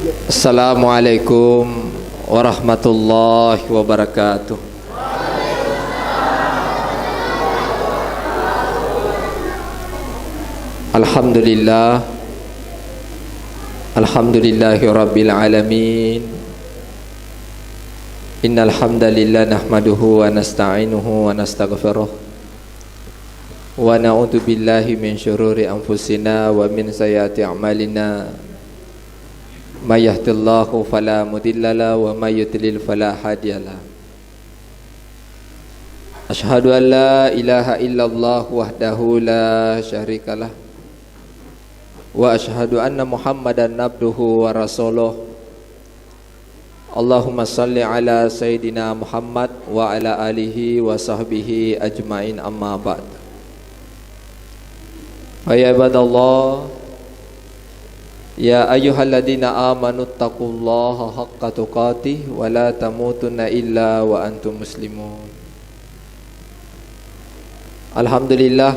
Assalamualaikum warahmatullahi wabarakatuh. Alhamdulillah, alhamdulillahi rabbil alamin. Innal hamdalillah nahmaduhu wa nasta'inuhu wa nastaghfiruh wa na'udzu billahi min syururi anfusina wa min sayyiati a'malina. May yahdihillahu fala mudhillalah wa may yudlil fala hadiyalah. Asyhadu an la ilaha illallah wahdahu la syarikalah wa asyhadu anna Muhammadan abduhu wa rasuluh. Allahumma salli ala sayyidina Muhammad wa ala alihi wa sahbihi ajmain, amma ba'd. Ya ibadallah, ya ayyuhalladzina amanu taqullaha haqqa tuqatih wa la tamutunna illa wa antum muslimun. Alhamdulillah,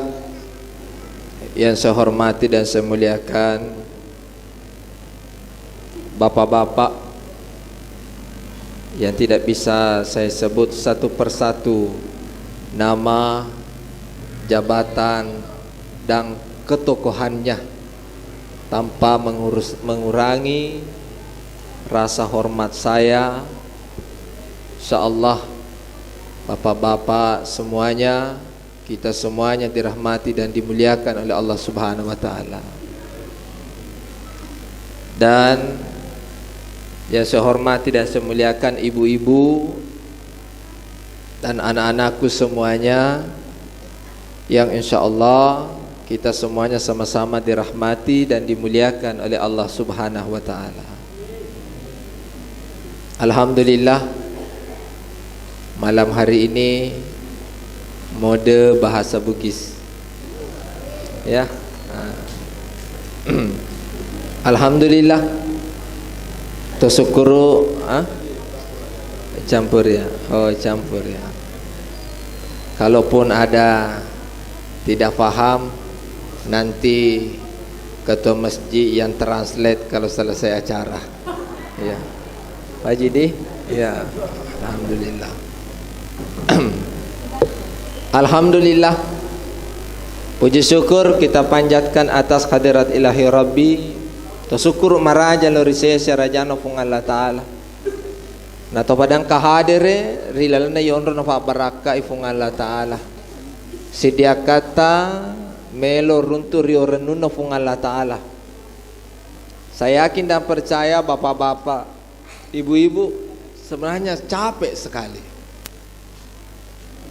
yang saya hormati dan saya muliakan bapak-bapak yang tidak bisa saya sebut satu persatu nama, jabatan dan ketokohannya tanpa mengurangi rasa hormat saya. Insyaallah bapak-bapak semuanya, kita semuanya dirahmati dan dimuliakan oleh Allah Subhanahu wa taala. Dan yang saya hormati dan saya muliakan ibu-ibu dan anak-anakku semuanya, yang insyaallah kita semuanya sama-sama dirahmati dan dimuliakan oleh Allah Subhanahu wa taala. Alhamdulillah, malam hari ini mode bahasa Bugis, ya. Alhamdulillah, tosukuru campur ya. Oh, campur ya. Kalaupun ada tidak paham, nanti ketua masjid yang translate kalau selesai acara, ya. Pak Jidi, ya. Alhamdulillah. Alhamdulillah, puji syukur kita panjatkan atas hadirat ilahi Rabbi. Syukur maraja lori saya rajana fung Allah Ta'ala. Na to padang kahadire rilalana yonro na fa baraka ifung Allah Ta'ala. Sidia kata melo runtu rio renuna fung Allah Ta'ala. Saya yakin dan percaya bapak-bapak, ibu-ibu sebenarnya capek sekali.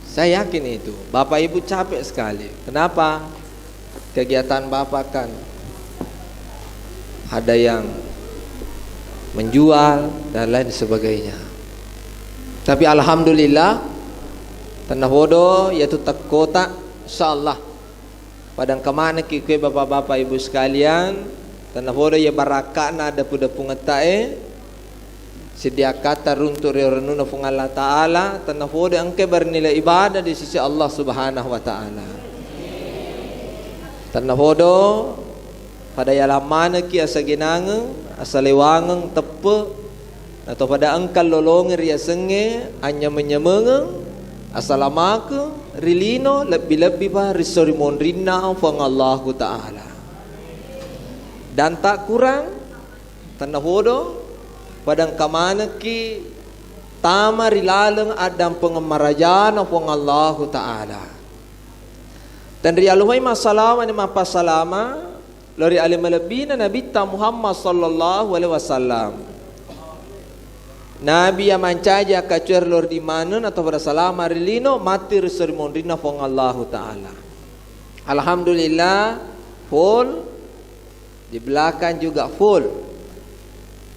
Saya yakin itu, bapak ibu capek sekali. Kenapa? Kegiatan bapak kan ada yang menjual dan lain sebagainya. Tapi alhamdulillah, tanah bodoh yaitu tak kota, insyaallah. Padang kemana kikui bapak-bapak ibu sekalian, tanah bodoh ya barakana ada puda pungetae. Sedia kata runtur renuna fung Allah Ta'ala, tanah bodoh angke bernilai ibadah di sisi Allah Subhanahu wa taala. Tanah bodoh pada yalamana ki asa ginangang asa lewangang tepe atau pada angkal lolong ria senge anya menyemengang asa lamaka rilino lebih-lebih pa risori monrina fang Allah Ta'ala. Dan tak kurang tanah bodoh padang kamana ki tama rilalang adang pengemarajana fang Allah Ta'ala. Dan rialumay masalama ni mapasalama lori alim malabina Nabi Muhammad sallallahu alaihi wasallam. Nabi yang mancaja kacuer lor di mana atau pada salama rilino mati resermonrina fong Allah Ta'ala. Alhamdulillah full, di belakang juga full.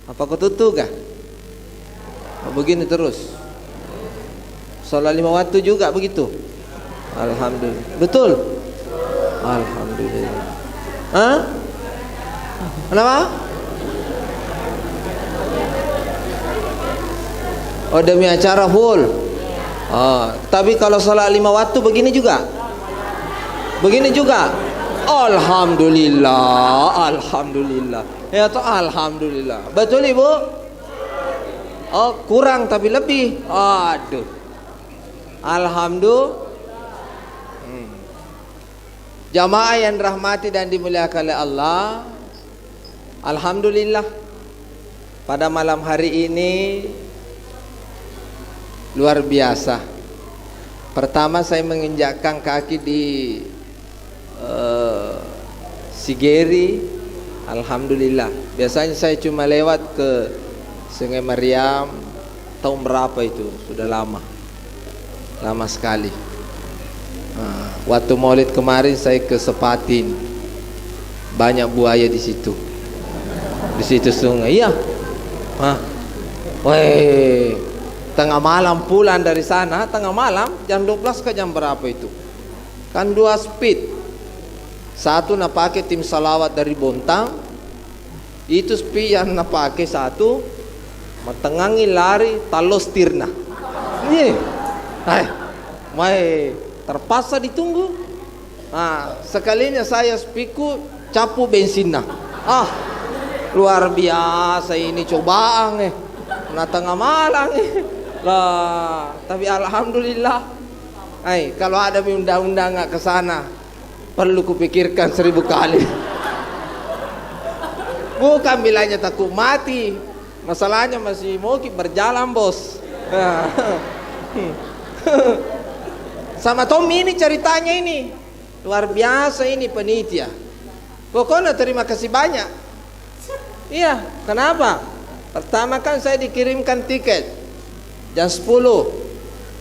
Apa kau tutup kah? Begini terus. Salat 5 waktu juga begitu. Alhamdulillah. Betul? Alhamdulillah. Hah? Kenapa? Oh, demi acara full. Tapi kalau salat 5 waktu begini juga? Begini juga? Alhamdulillah, alhamdulillah. Ya toh, alhamdulillah. Betul Ibu? Oh, kurang tapi lebih. Aduh. Alhamdulillah. Jamaah yang rahmati dan dimuliakan oleh Allah, alhamdulillah pada malam hari ini luar biasa. Pertama saya menginjakkan kaki di Sigeri, alhamdulillah. Biasanya saya cuma lewat ke Sungai Mariam, tahun berapa itu? Sudah lama sekali. Waktu Maulid kemarin saya ke Sepatin, banyak buaya di situ sungai. Iya. Weh, tengah malam pulang dari sana, tengah malam jam 12 ke jam berapa itu? Kan 2 speed. Satu nak pakai tim salawat dari Bontang, itu speed yang nak pakai satu, matengangi lari talos tirna. Weh, terpaksa ditunggu. Sekalinya saya spiku capu bensinnya. Luar biasa ini cobaan na tengah malam lah. Tapi alhamdulillah. Kalau ada undang-undang nggak ke sana, perlu kupikirkan 1000 kali. Bukan bilangnya takut mati, masalahnya masih mau berjalan bos. Sama Tommy ini ceritanya ini luar biasa ini penitia. Pokoknya terima kasih banyak. Iya, kenapa? Pertama kan saya dikirimkan tiket jam 10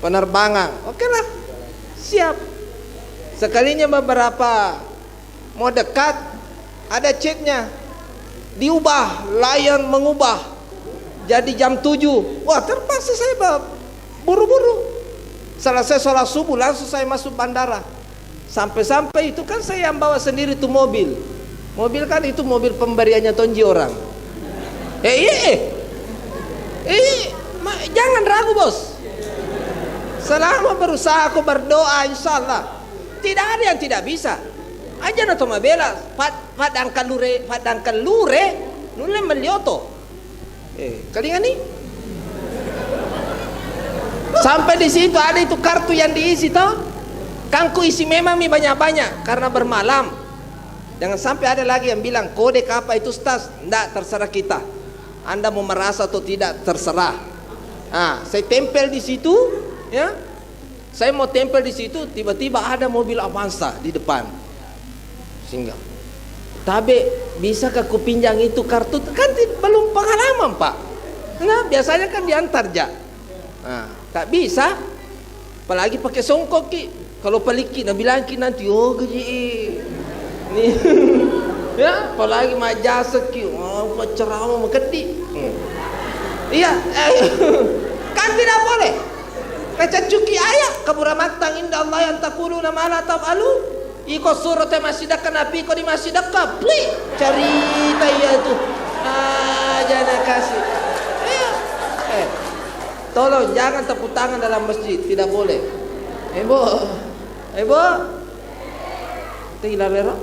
penerbangan. Oke lah, siap. Sekalinya beberapa mau dekat, ada chatnya diubah, Lion mengubah jadi jam 7. Wah, terpaksa saya buru-buru. Selesai sholat subuh langsung saya masuk bandara. Sampai-sampai itu kan saya yang bawa sendiri tuh mobil. Mobil kan itu mobil pemberiannya tonji orang. Jangan ragu bos. Selama berusaha aku berdoa, insya Allah tidak ada yang tidak bisa. Aja na toma bela padangkan lure nule melioto. Kalian nih. Sampai di situ ada itu kartu yang diisi toh. Kangku isi memang banyak-banyak karena bermalam. Jangan sampai ada lagi yang bilang kode apa itu Ustaz. Enggak, terserah kita. Anda mau merasa atau tidak terserah. Saya tempel di situ, ya. Saya mau tempel di situ, tiba-tiba ada mobil Avanza di depan. Singgah. Tapi bisakah ku pinjang itu kartu? Kan belum pengalaman Pak. Nah, biasanya kan diantar ja. Tak bisa. Apalagi pakai songkok ki. Kalau peliki, nak bilang ki nanti gaji. Nih. Ya, apalagi majasa ki. Ceramah makedi. Iya, kan tidak boleh. Kecacuki ayat kabura maktang inda Allah yang taquluna ma la taf'alu. Iko surat masih dekat nabi ko di masih dekat. Pli cerita ya tu. Jangan kasih. Tolong jangan tepuk tangan dalam masjid, tidak boleh. Ibu. Tidak lera.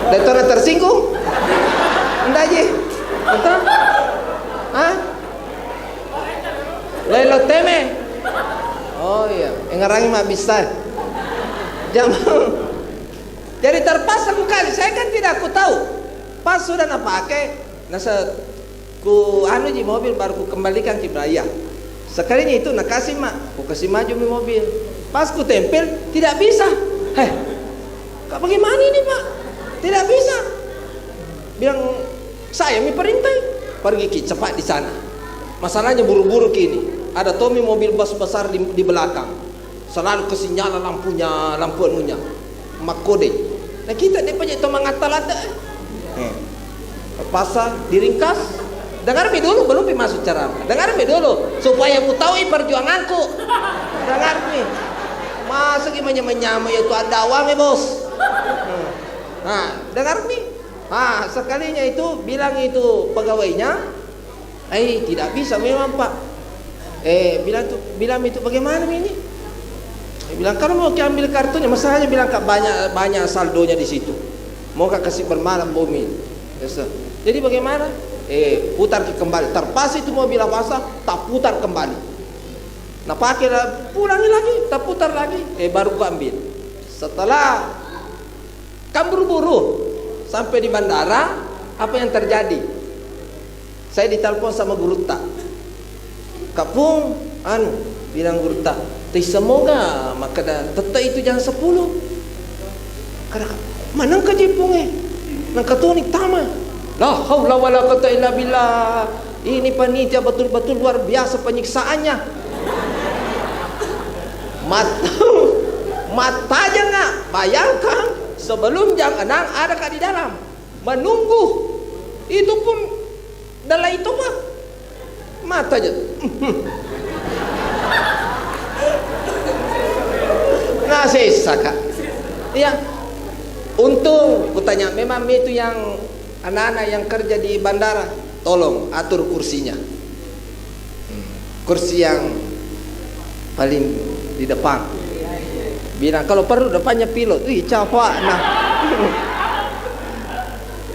Dato tersinggung? Enggak je. Betul? Lelo teme. Oh iya, ngerangi mah bisa. Jadi terpaksa kali. Saya kan tidak aku tahu. Pas sudah nak pakai, nasa ku ji mobil baru ku kembalikan ke Braya. Sekalinya itu nak kasih mak, ku kasih maju mi mobil. Pas ku tempel tidak bisa. Kak bagaimana ini Pak? Tidak bisa. Bilang saya mi perintah pergi ki cepat di sana. Masalahnya buru-buru kini. Ada Tommy mobil bus besar di belakang. Selalu kesinyalan lampu anunya. Makode. Nah kita dia punya itu mengatal ada. Pasal diringkas. Dengar mi dulu belum masuk ceramah. Dengar mi dulu supaya mu tahu perjuanganku. Dengar mi. Masa gimana menyama itu ada awam bos. Dengar mi. Sekalinya itu bilang itu pegawainya, tidak bisa memang Pak. Bilang itu bagaimana ini? Bilang kalau mau ambil kartunya, masalahnya bilang Kak banyak saldonya di situ. mau kasih bermalam bumi. Jadi bagaimana? Putar kembali. Terpas itu mobil apa? Tak putar kembali. Nah pakai pulangi lagi, tak putar lagi. Baru ku ambil. Setelah kan buru-buru sampai di bandara, apa yang terjadi? Saya ditelepon sama guru tak. Kapung, bilang guru tak. Semoga maka tetap itu jam 10. Kadang mana ke Jepungnya? Nang katonik tama. La haula wala quwata illa billah. Ini panitia betul-betul luar biasa penyiksaannya. Mata aja nggak. Bayangkan sebelum jam 6 ada di dalam menunggu. Itu pun dalam itu mah mata aja. Nah sisa kak. Iya. Untung kutanya memang itu yang anak-anak yang kerja di bandara, tolong atur kursinya. Kursi yang paling di depan. Bilang kalau perlu depannya pilot. Capek nah.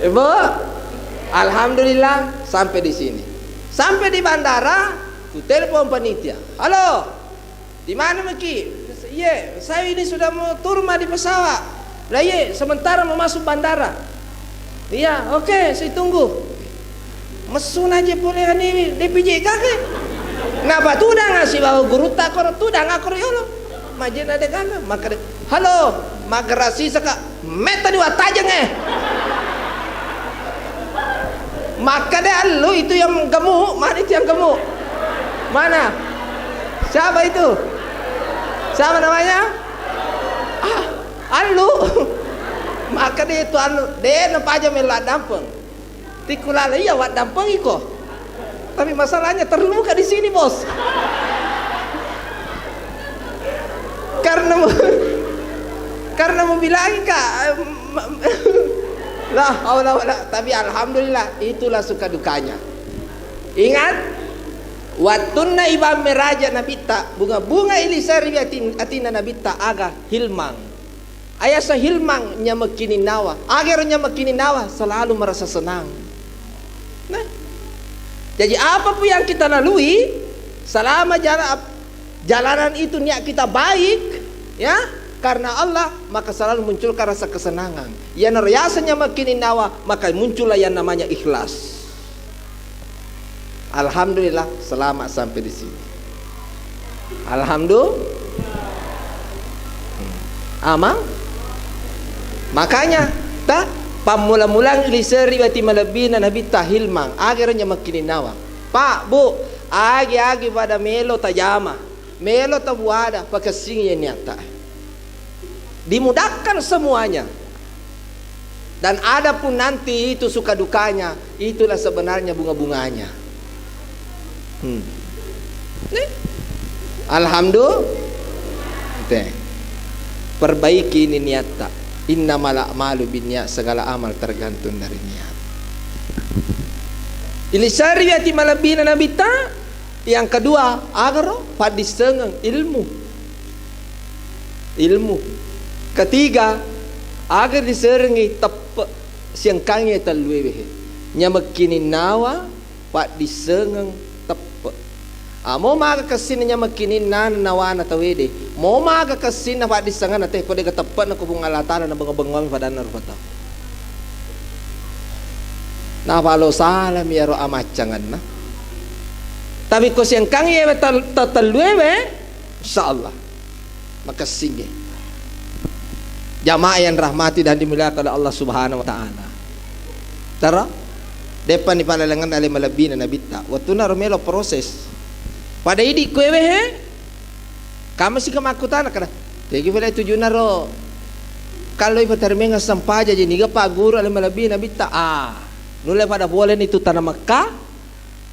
Ibu, alhamdulillah sampai di sini. Sampai di bandara, ku telepon panitia. Halo, di mana Meki? Iya, saya ini sudah mau turun di pesawat. Lah iya, sementara mau masuk bandara. Iya, oke, saya tunggu. Mesun aja boleh ini DPJ kakek. Ngapa tuh udah ngasih bawa guru tak kor tuh udah ngakor yolo. Majen ada kakek, maka halo, magrasi saka meta dua tajeng Maka deh lu itu yang gemuk, mana itu yang gemuk? Mana? Siapa itu? Siapa namanya? Alu. Maka dia itu dia nampak aja melak dampeng. Tikulala iya wat dampeng iko. Tapi masalahnya terluka di sini bos. Karena mau bilang kak. Lah, Allah. Tapi alhamdulillah itulah suka dukanya. Ingat, watunna ibam meraja nabita bunga ilisari atina nabita aga hilmang. Ayah sahilmang nyamakini nawa. Agar nyamakini nawa selalu merasa senang. Nah, jadi apapun yang kita lalui, selama jalanan itu niat kita baik, ya, karena Allah, maka selalu munculkan rasa kesenangan. Ya narasanya makin nawa, maka muncullah yang namanya ikhlas. Alhamdulillah selamat sampai di sini. Alhamdulillah. Amal. Makanya tak pamula-mulang ilisari wati malabina nabi tahilmang akhirnya makin nawa. Pak, Bu, agi pada melo tajama. Melo tabuada pakasingnya nyata. Dimudahkan semuanya. Dan ada pun nanti itu suka dukanya, itulah sebenarnya bunga-bunganya. Alhamdulillah. Perbaiki ini niat tak. Innamal a'malu binniyat, segala amal tergantung dari niat. Ilisari yati malabina nabita. Yang kedua, agar padisengang ilmu. Ketiga, agar diserengi tepat siangkangnya talwewe. Nyamakini nawa padisengang tepat. Mau maga kasin nyamakini nawa na tawede. Mau maga kasin na padisengan na teh pada tepat na kubung alatan na bengong pada narfata. Na palo salam ya ro amacangan na. Tapi kau siangkang ye tatalwewe, insyaallah maka singe. Jamaah yang rahmati dan dimuliakan oleh Allah Subhanahu wa taala. Tara depan di palalangan ale malabina nabita. Waktu na romelo proses. Pada idi kwewe he. Kamu sih kemakutan kada. Tegi pala tujuh naro. Kalau ibu termenga sampaja jadi ga paguru ale malabina nabita. Nule pada boleh itu tanah Makkah.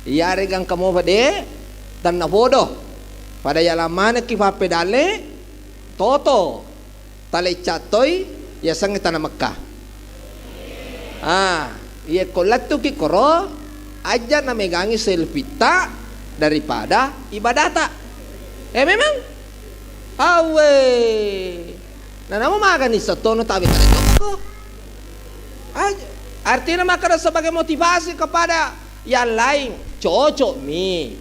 Iya regang kamu pada tanah bodoh. Pada yalamana kifa pedale toto tale catoy ya sang tanah Makkah. Iya kolat tu ki koro aja na megangi selfita daripada ibadata. Memang awe. Nah namu makan ni satono tabi kali ko. Artinya maka sebagai motivasi kepada yang lain. Cocok mi,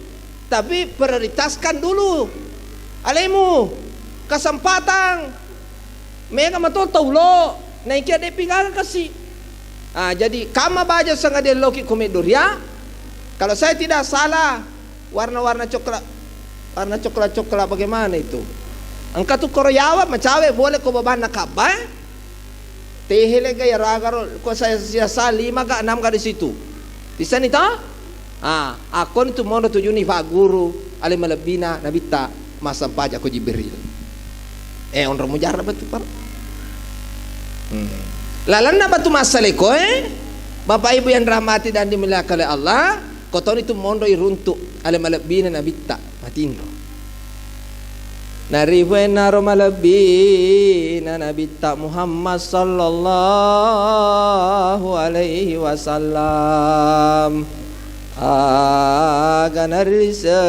tapi prioritaskan dulu. Alemu kesempatan mereka mato taulo naik dia pinggang kasih. Jadi kama baca sangat dia loki komedoria. Kalau saya tidak salah, warna-warna coklat bagaimana itu? Angka tu Koreawa macawe boleh ko baban nakaba. Tehele gaya ragaro ko saya siasa 5 ke 6 ka di situ. Di sana itu? Akon itu mono tujuh ni fa guru ale malabina nabita masa paja ko Jibril. Onro mujarab tu par. Lalan na batu masale ko Bapak Ibu yang rahmati dan dimuliakan oleh Allah, koton itu mondo iruntuk ale malabina nabita matindo. Narifena romalabina nabita Muhammad sallallahu alaihi wasallam. Ganarisa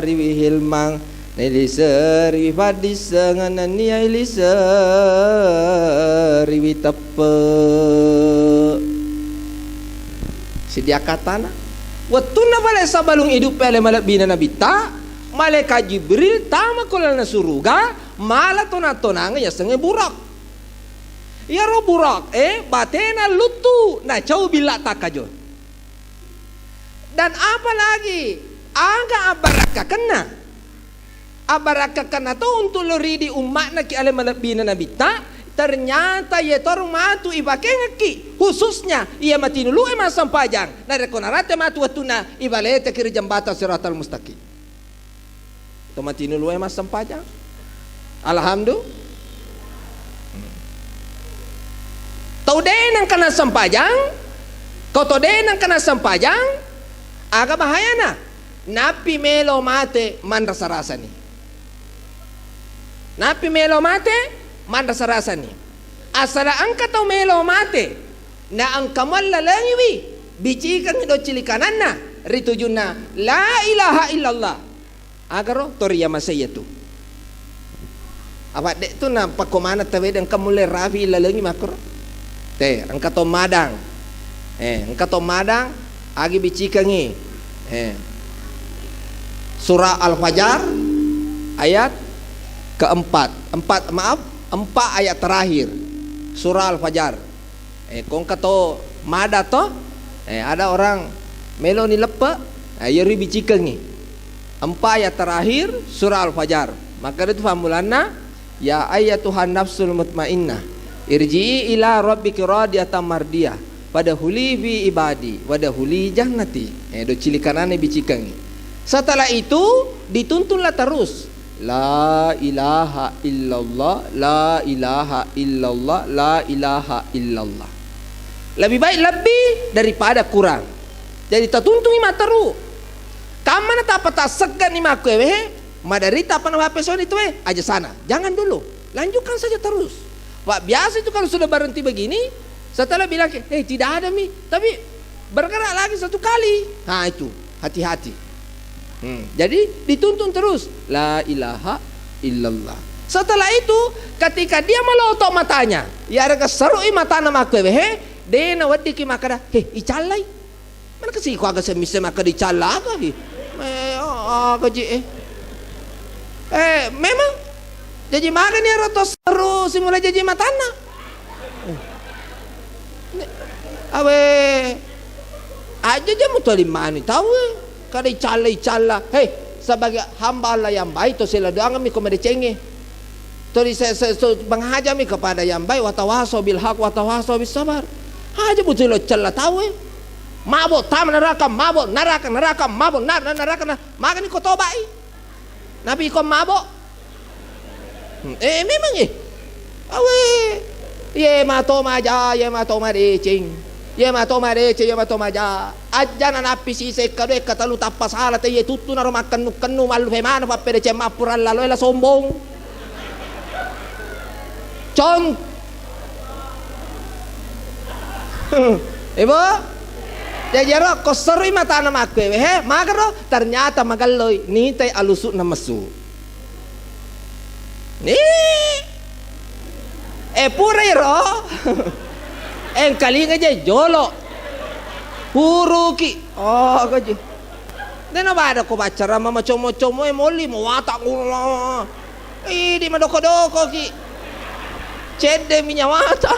riwi hilmang nelisa riwi padisa nganania ilisa riwi tepe sedia katana watuna bala sabalung hidup pele malabina nabita malaikat Jibril tama kolana suruga mala tonang ya senge burak ya ro burak batena lutu na cau bila takajon. Dan apa lagi? Angga abaraka kena tu untuk lori di umat nak ale malabina nabita ternyata ye torung matu ibake ngaki khususnya ia mati dulu masam pajang na rekonarate matu watuna ibalete kiri jambatan siratal mustaqim to mati dulu masam pajang alhamdulillah tau denang kena sampajang kau tau denang kena sampajang agak bahaya na napi melo mate man rasa ni napi melo mate man rasa ni asala angka tau melo mate na ang kamal lalangiwi bicikan do cilikanan na ritujuna la ilaha illallah agaro toriya masaya tu apa dek tu na pakomana tawe dan kamule rafi lalangi makro te angka to madang angka to madang agi bicikangi surah Al-Fajr ayat keempat 4 ayat terakhir surah Al-Fajr kong kato mada to ada orang melo ni lepa yeri bicikangi 4 ayat terakhir surah Al-Fajr maka itu famulana ya ayyatuhan nafsul mutmainnah irji'i ila rabbiki radiyatan mardiyah pada huli bi ibadi wada huli jannati do cilikanane bicikangi. Setelah itu dituntunlah terus la ilaha illallah la ilaha illallah la ilaha illallah. Lebih baik lebih daripada kurang. Jadi tertuntun ima teru. Kamana tak patah segan ima kue madarita apa nama peson itu aja sana. Jangan dulu. Lanjutkan saja terus. Pak biasa itu kalau sudah berhenti begini setelah bilang, tidak ada mi, tapi bergerak lagi satu kali. Nah itu, hati-hati. Jadi dituntun terus, la ilaha illallah. Setelah itu, ketika dia melotok matanya, ya ada keserui mata nama aku, dia nawati ki makada, icalai. Mana kesih kau agak semisal makada icalai lagi. Memang jadi makan ya roto seru simulai jadi matana. Awe aja mutu limani tahu kada icala sebagai hamba Allah yang baik to sila doang mi ko medecenge to di menghaja mi kepada yang baik wa tawasaw bil haq wa tawasaw bis sabar aja mutu lo cala tahu mabuk tam neraka mabuk neraka mabuk neraka maka ni ko tobai nabi ko mabuk memang awe ye matoma decing ye matoma ja ajana napi si se kade katalu tapas hala te ye tutu na romakan kanu malu femana pa pede cema puran lalo la sombong con ibu jajaro kosori mata nama aku magaro ternyata magalloy ni tay alusuk na masu ni pura iro. Kalinga aja jolo. Puro ki. Oh, gaji. Deno bada ko bacara mama como-como moli mo wata ko. Di madoko-doko ki. Cede minya wata.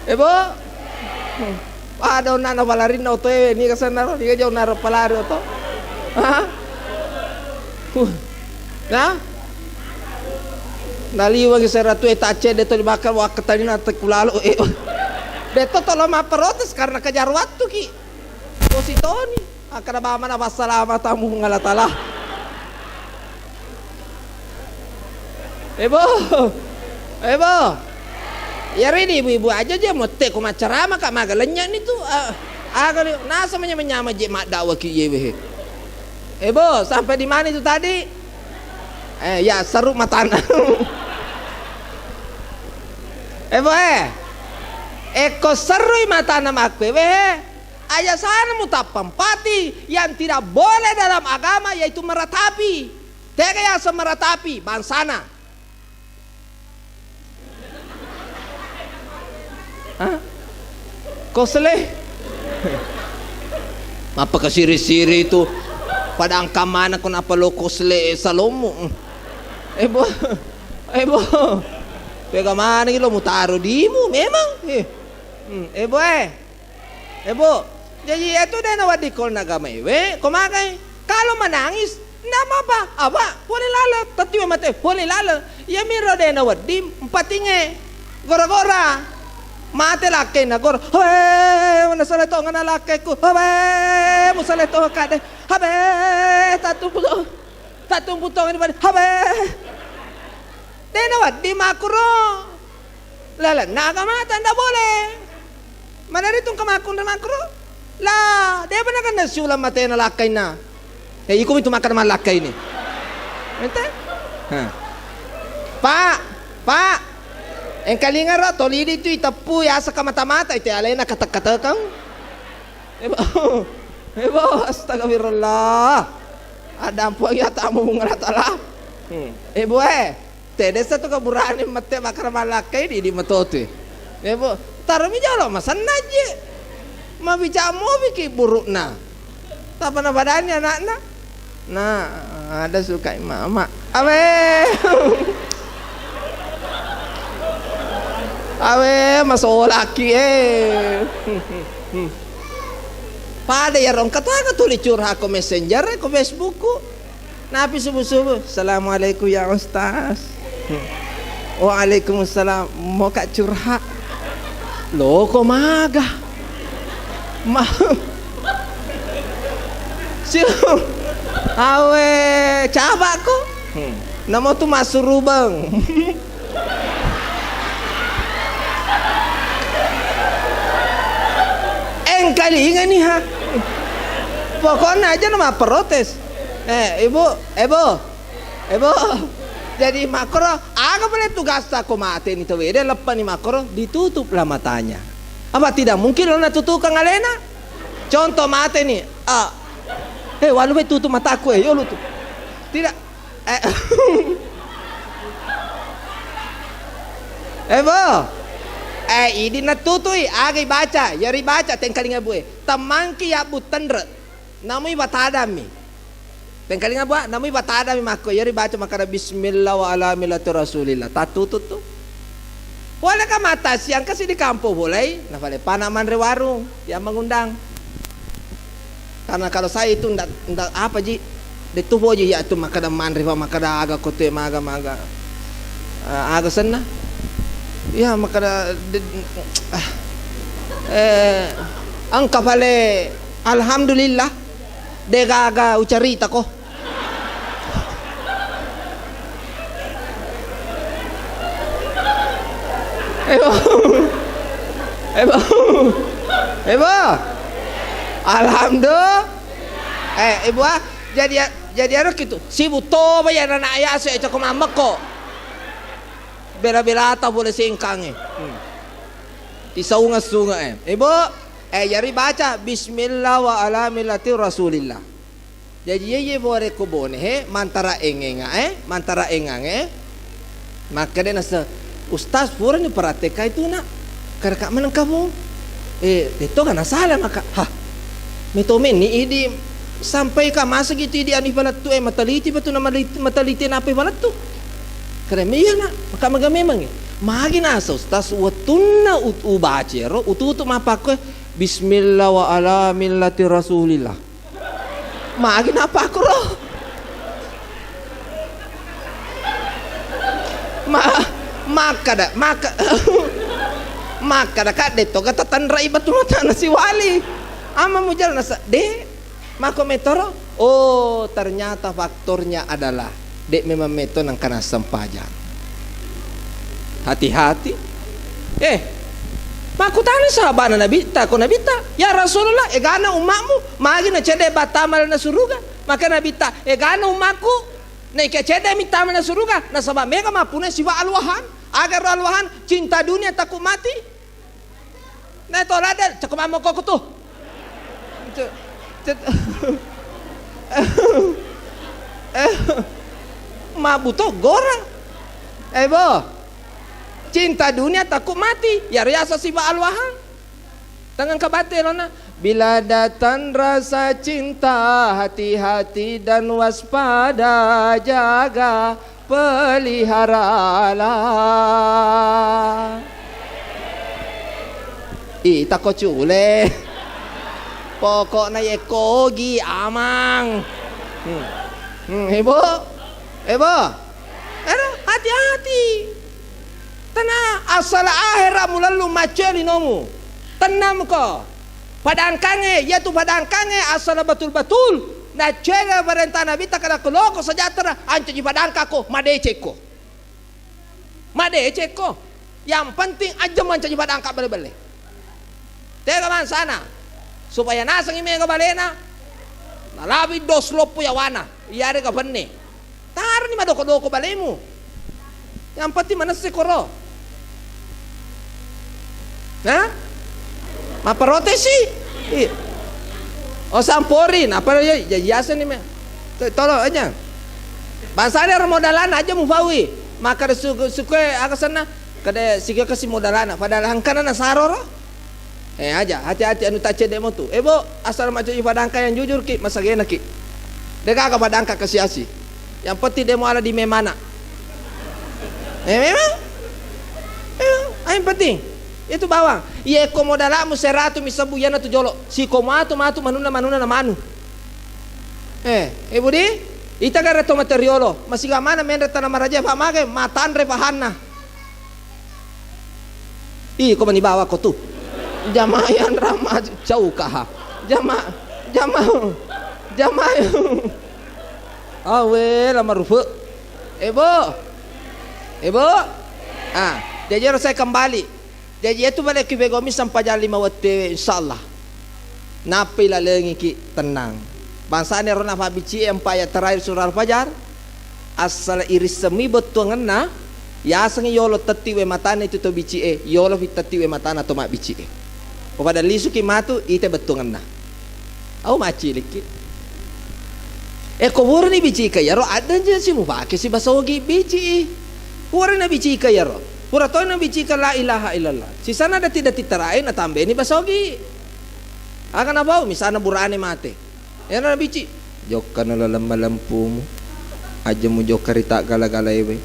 Ebo. Ada nana palarin na to ni kasana ni jauh naro palari to. Ha? Na? Naliwag sa ratu etache deto dibakar wakatani na tekulalo deto tolo maprotes karena kejar waktu ki positoni akan bama na wassalama tamu ngalatala Ebo ya ini ibu-ibu aja dia mau te ko macarama kak magalenya ni tu agak nasa menyama je mak dakwa ki yewe Ebo sampai di mana itu tadi ya seru matana Eko seru matana makwewe ayah sana mutapampati yang tidak boleh dalam agama yaitu meratapi tega ya semeratapi bansana kosle apa kesiri-siri itu pada angka mana kenapa lo kosle salomo Ebo pega mana lo mutaro dimu memang Ebo jadi itu dana wadikol nagama komakai kalau menangis ndak apa boleh lala tatiwa mate boleh lala ya miro dana wadim empatinge gora-gora mate laki na gora mana salah to ngana laki ku musale to kade tatung putong ini dena wadim makro lala nagama tanda boleh mana ritong kamakun dan makro lah dia benar kan nasiulah mata na lakay na ikum itu makan malakay ini ente pak kalinga ra tolidi itu itapu ya sa kamata-mata ite alay na katak-katakang ebo astagfirullah ada ampuang yata mo mong ratala ebo tedes satu keburaan mate makan malakay di matote ebo tarmi jalo masan naje mabica mobi ki buruk na tapa na badannya anak nah ada suka mama awe masolaki pada ya rong kata tulis curhat ko messenger ko Facebook ko napi subuh-subuh assalamualaikum ya ustaz waalaikumsalam mau kak curhat lo kok maga awe coba ko namo tu masurubang kalingan nih ha pokoknya aja nama protes ibu jadi makro aga boleh tugas aku mati nih tuh dia lepas nih makro ditutuplah matanya apa tidak mungkin lo nak tutup kang alena contoh mati nih walu be tutup mataku yo lu tuh tidak ini natutui agi baca yari baca tengkalinga bue tamangki ya butandre namui batadami tengkalinga bua namui batadami mako yari baca makara bismillah wa ala millati rasulillah tatutut tuh boleh ka mata siang kasih di kampung boleh nah boleh panaman rewarung yang mengundang karena kalau saya itu ndak apa ji ditubo ji ya tu makada manrifa makada aga kote maga aga sana ya makada angka pale alhamdulillah degaga ucarita ko Ebo alhamdulillah ibu jadi harus gitu sibuk to bayar anak ayah saya cakap mamak kok bela-bela tak boleh singkang di sungai ibu yari baca bismillah wa ala millati rasulillah Jadi ye bore ko bone mantara engenga mantara engang maka dia nasa ustaz pura ni parateka itu nak karena kak menang kamu itu kan salah maka metomen ni idi sampai ka masa gitu idi ani balat tu mataliti betul nama mataliti na apa balat tu karena miya na maka memang magi nasa ustaz watunna ubacero utu mapako bismillah wa ala millati rasulillah magi napa ako ro maka kak deto kata tanra ibat mata na si wali ama mo jalan nasa mako metoro ternyata faktornya adalah memang meto ng kanasang pajang hati-hati mako tani sahabat na nabita ko nabita ya Rasulullah gana umakmu magi na cede batamal na suruga maka nabita gana umakku na ikacede mitamal na suruga na sabab mega mapuna siwa alwahan agar alwahan cinta dunia takut mati na ito lada cakap amo ko tuh mabuto gora bo cinta dunia takut mati ya riasa siba alwahan tangan kabatirona bila datang rasa cinta hati-hati dan waspada jaga peliharalah takut cule pokoknya ye kogi amang hebo hati-hati tanah asal akhirat mulalu maceli nomu tenam ko padang kange yaitu padang kange asal betul-betul na cega perintah nabi tak ada keloko sejahtera ancu di padang kako madeceko yang penting aja manca di padang kak bele-bele tega man sana supaya nasang ime ka balena nalabi dos lopo ya wana iyari ka penne tar ni madoko-doko balemu yang penting mana sekoro maparotesi samporin apa ya jasa ni tolong aja bahasanya modalan aja mufawi maka suka agak sana kada sika kasih modalan padahal hangkana na saroro aja hati-hati anu tace demo tu bo asal macam ibadangka yang jujur ki masagena ki deka ka badangka kasiasi yang penting demo ala di memana memang yang penting itu bawang iya komodala mu seratu misabu yana tu jolo si komatu matu manuna na manu budi ita gara to materiolo masih gamana men reta na maraja pa mage matan re pahanna ko mani bawa ko tu jamayan ramah jauh kah jama awe lama rufu ebo jadi harus saya kembali jadi itu balik ke begomi sampai jam 5 waktu insyaallah napi lalengi ki tenang bangsa ni rona fabici empaya terakhir surah al-fajar asal iris semi betul ngena ya sangi yolo tetiwe matana itu to bici yolo tetiwe matana to mak bici pada lisu ki matu ite betul ngena au maci liki kubur ni bici kaya ro ada je si mufake si basogi bici kubur ni bici kaya ro pura toy na bici ka la ilaha illallah si sana ada tidak titarain na tambe ni basogi akan apa misana burane mate ya na bici jokka na lamma lampumu aja mu jokka rita gala-gala ewe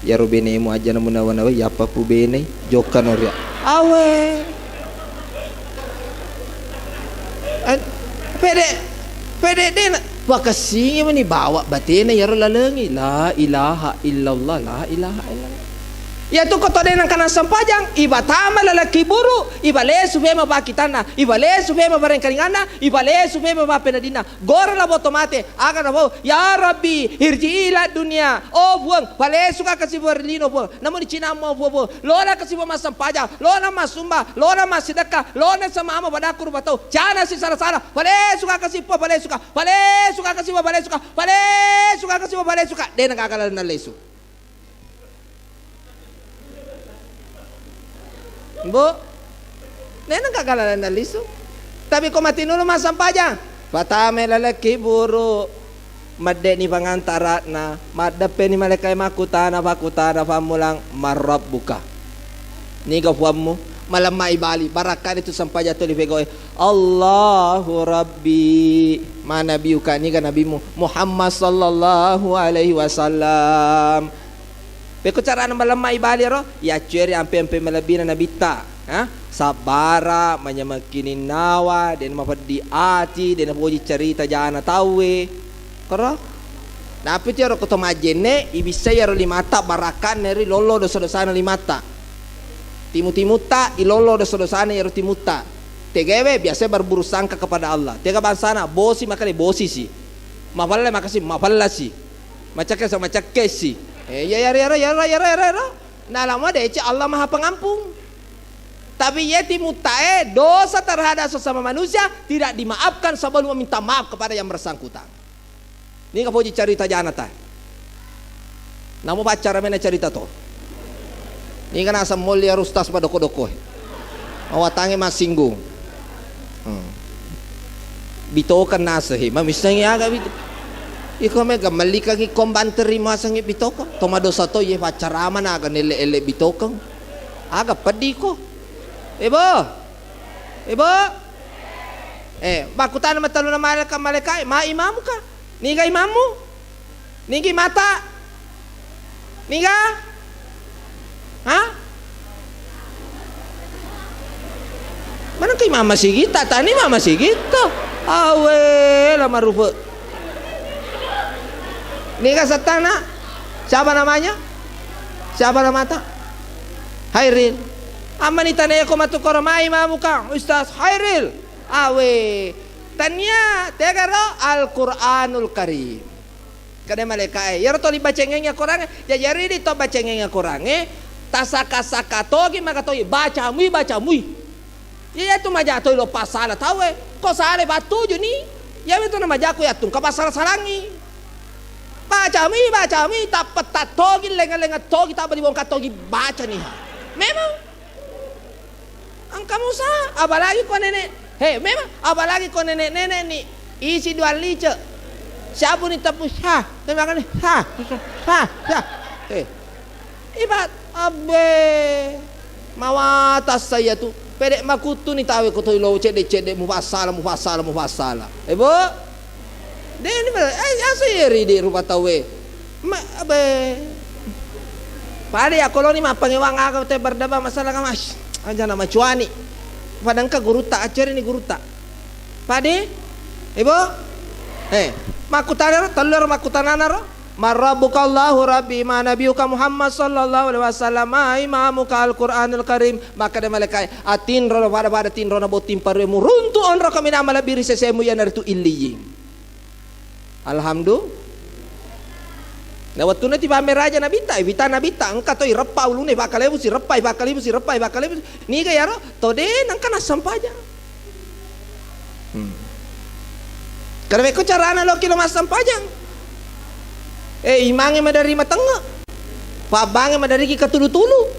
ya ro bene mu aja na munawana we ya papu bene jokka no ria awe pede dena wakasinya meni bawa batena ya ro lalengi la ilaha illallah la ilaha illallah ya tu koto denang kana sampajang iba tama lalaki buru iba le subema bakitana iba le subema barengkaringana iba le subema bapenadina gor la botomate aga na bo ya rabbi irji ila dunia buang bale suka kasih berlino bo namun di Cina mo bo lona kasih bo masampajang lona masumba lona masidaka lona sama ama badaku rubatau jana si sara-sara bale suka kasih po bale suka kasih bo bale suka kasih bo bale suka denang kakalan na lesu Bu, nena kagalalan na liso. Tapi kung matinulo masampajang, patame lalaki buru, madde ni pangantara na madape ni malaikai makutana pamulang marabbuka ni kafuammu malam mai bali barakan itu sampai jatuh di pegoy Allahu Rabbi mana biuka ni kan nabimu Muhammad sallallahu alaihi wasallam peko cara malam mai bali ro ya ceri ampe melebina nabita sabara manyamakinin nawa dan mapadi ati dan poji cerita jana tawe karo napi ti ro koto majene ibisa ya ro limata barakan neri lolo dosa-dosana limata timuta ilolo dosa-dosana ya ro timuta tegewe biasa berburu sangka kepada Allah tega bansana bosi makale bosi si mapalla makasi mapalla si macake sama macake si ya nah lama deh Allah Maha Pengampun. Tapi yatim mutae dosa terhadap sesama manusia tidak dimaafkan sebelum meminta maaf kepada yang bersangkutan. Ini kau puji cerita jana ta. Namu pacar mana cerita to. Ini kan asam mulia rustas pada doko-doko. Awatange mas singgung. Bito kan nasehi, mamisnya agak bito. Iko mega malika ki kombanteri masangi bito ko. Toma dosa to ye pacar aman aga nele bito ko. Aga pedih ko. Ibu, bakutan matalu na malaikai, ma imamu ka? Niga imamu? Nigi mata? Niga? Ha? Mana kay mama sigita? Tani mama sigita. Awe, lama rupa. Niga satana? Siapa namanya? Siapa namanya? Hairil. Amani tanaya ko matukoro mai mamukang Ustaz Hairil awe tanya tegaro Al-Qur'anul Karim kada malaikai yaro to libacengenya Qur'an ya yari di to bacengenya Qur'an tasaka-saka togi maka to baca mui ya itu maja to lo pasala tawe ko sale batu juni ya itu nama jaku ya tung ka pasala salangi baca mui tapat togi lenga-lenga togi tabali wong katogi baca nih memang kamu sah, apalagi kau nenek, memang apalagi kau nenek nih isi 2 lice, siapa nih tepus, terima ibat, abe, mawatas saya tuh, pedek makutu nih tahu kau tuh lo cedek mufasala, ibu, deh ini asiri di rumah tahu, abe, pada ya kalau nih mah pengewang agak berdaba masalah kamas. Aja nama cuani padang ka guru tak ajar ini guru tak pade ibu makutana telur makutanana ro marabbukallahu rabbi ma nabiyuka Muhammad sallallahu alaihi wasallam imamuka Al-Qur'anul Karim maka de malaikai atin ro pada tin ro na botim paremu runtu on ro kami nama labiri sesemu ya naritu illiyin alhamdulillah na waktu nanti pamer aja nabita engka toi repa ulune bakalebu si repai ni ga yaro tode nang kana sampaja karena ko carana lo kilo mas sampajang imange madari matanga pabange madari ki katulu-tulu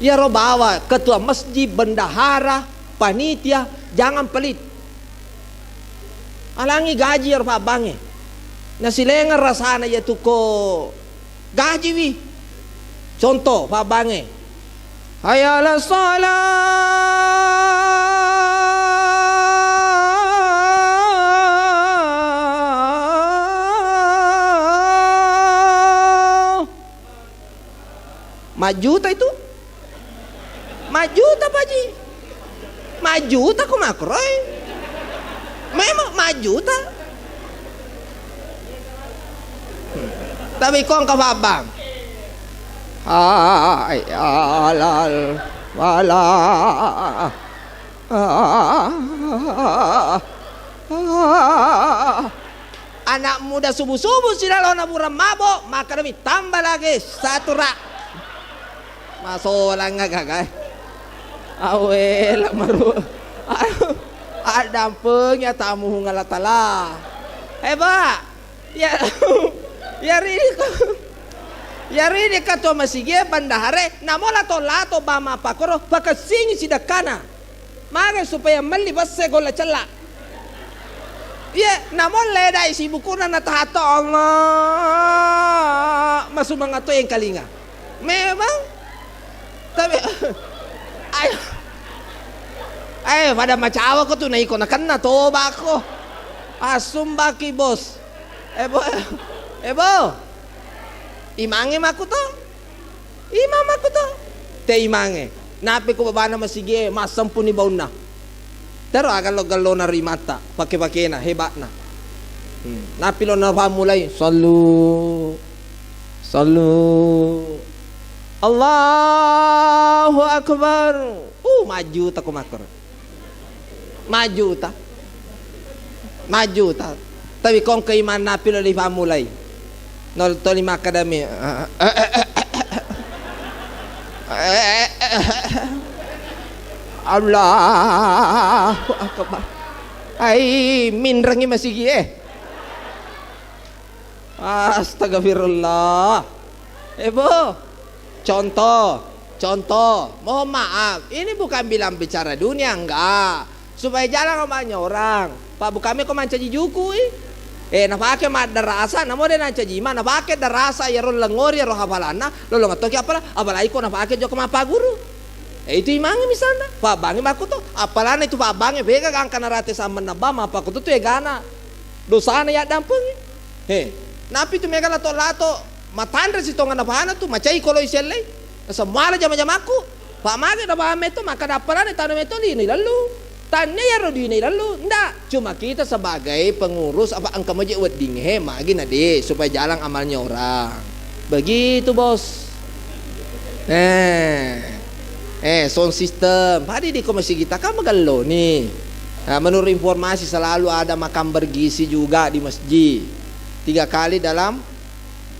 ya ro bawa ketua masjid bendahara panitia jangan pelit alangi gaji ro pabange nasi lengar rasana ya tuko gaji wi contoh pak bange hayala salah majuta itu majuta paji majuta ku makroy memang majuta tapi kong kababang alal wala anak muda subuh-subuh sila lo naburan mabok maka demi tambah lagi 1 rak masolang nga gagay awe lang maru ada pengnya tamu ngalatala ba yari ka to masige bandahare namola to lato bama pakoro pakasingi sidakana mage supaya malli basse gola challa Ya, namun leda isi buku na natahato Allah masuk mengato yang kalinga. Memang, tapi ayo pada macawa ko tu na iko na kan na toba ko. Asum baki bos. Ebo, imange makuto, imam makuto, te imange. Napi ko baba na masige, masampu ni baun na. Pero agalo-galo na rimata, pake-pake na, hebat na. Napi lo na pamulay, salu, Allahu Akbar. Maju ta kumakor. Maju ta. Tapi kung kaiman napi lo li pamulay. Nol to lima kadami. Allahu Akbar. Ay, minrangi masigi Astagfirullah. Ebo, contoh. Mohon maaf, ini bukan bilang bicara dunia, enggak. Supaya jarang banyak orang. Pak bukami ko mancaji juku napake madarasa namo de nancaji ma napake darasa ya rol langori ya ro hafalana lo ngatoki apalai ko napake jo kama paguru. Itu imangi misalnya Pak bangi makuto apalana itu Pak bangi vega kan kana rate sama naba apa kuto tu gana dosana ya dampungi. Napi tu mega lato matandre si tonga napana tu macai kolo iselle semua jama-jamaku Pak mage na ba meto maka dapalana tanu meto ni lalu tanya ya rodine lalu ndak cuma kita sebagai pengurus apa angka maji wedding magi nade supaya jalan amalnya orang begitu bos. Sound system padi di komisi kita kan magalo nih. Menurut informasi selalu ada makam bergizi juga di masjid 3 kali dalam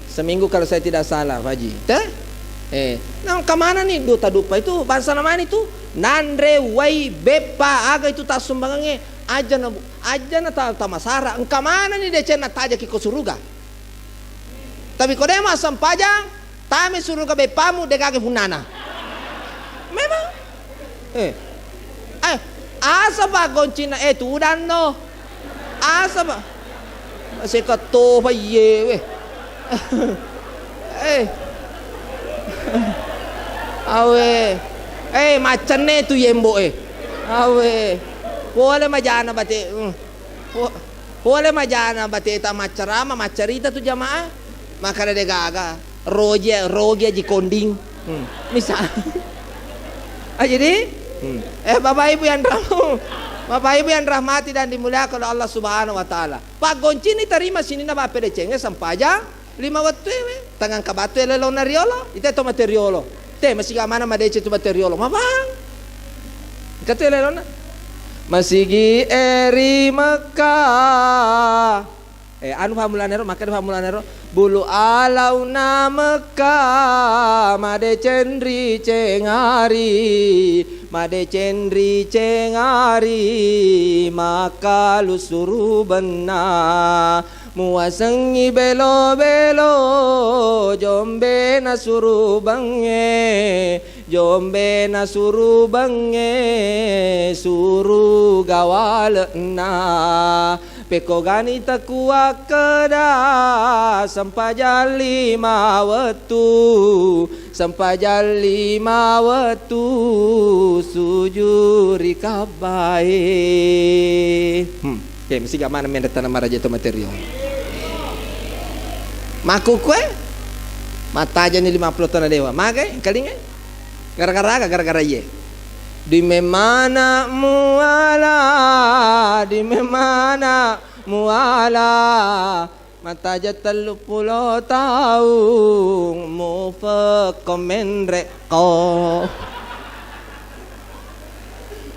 seminggu kalau saya tidak salah Pak Haji. Nah kemana nih dupa itu bangsa namanya itu nandre wai bepa aga itu tak sumbangannya aja na ta masara engka mana nih decen na taja kiko suruga tapi kode mas sampajang tame suruga bepamu dekake hunana memang asa ba goncina tu danno asa ba sekato pa ye awe macane tu yembo awe boleh majana bate boleh majana bate ta macarama macarita tu jamaah makanya de gaga rogia ji konding misal jadi Bapak Ibu yang rahmati dan dimuliakan oleh Allah Subhanahu wa taala. Pak gonci ni terima sini na bape de cenge sampaja 5 waktu tangan kabatu lelo na riolo ite to materiolo masih mana madece tu materiolo mabang kata lelo na masigi eri Mekah anu pamulanero maka pamulanero bulu alau na Mekah made cendri cengari maka lusuru benna muasengi belo jombe na suru bange suru gawalna peko gani takua keda sampajal 5 waktu sujuri kabai mesti gak mana mendatang nama raja itu material maku kue mata aja nih 50 tahun dewa magai kalinga gara-gara ye di memana muala mata aja 30 tahun mu komen reko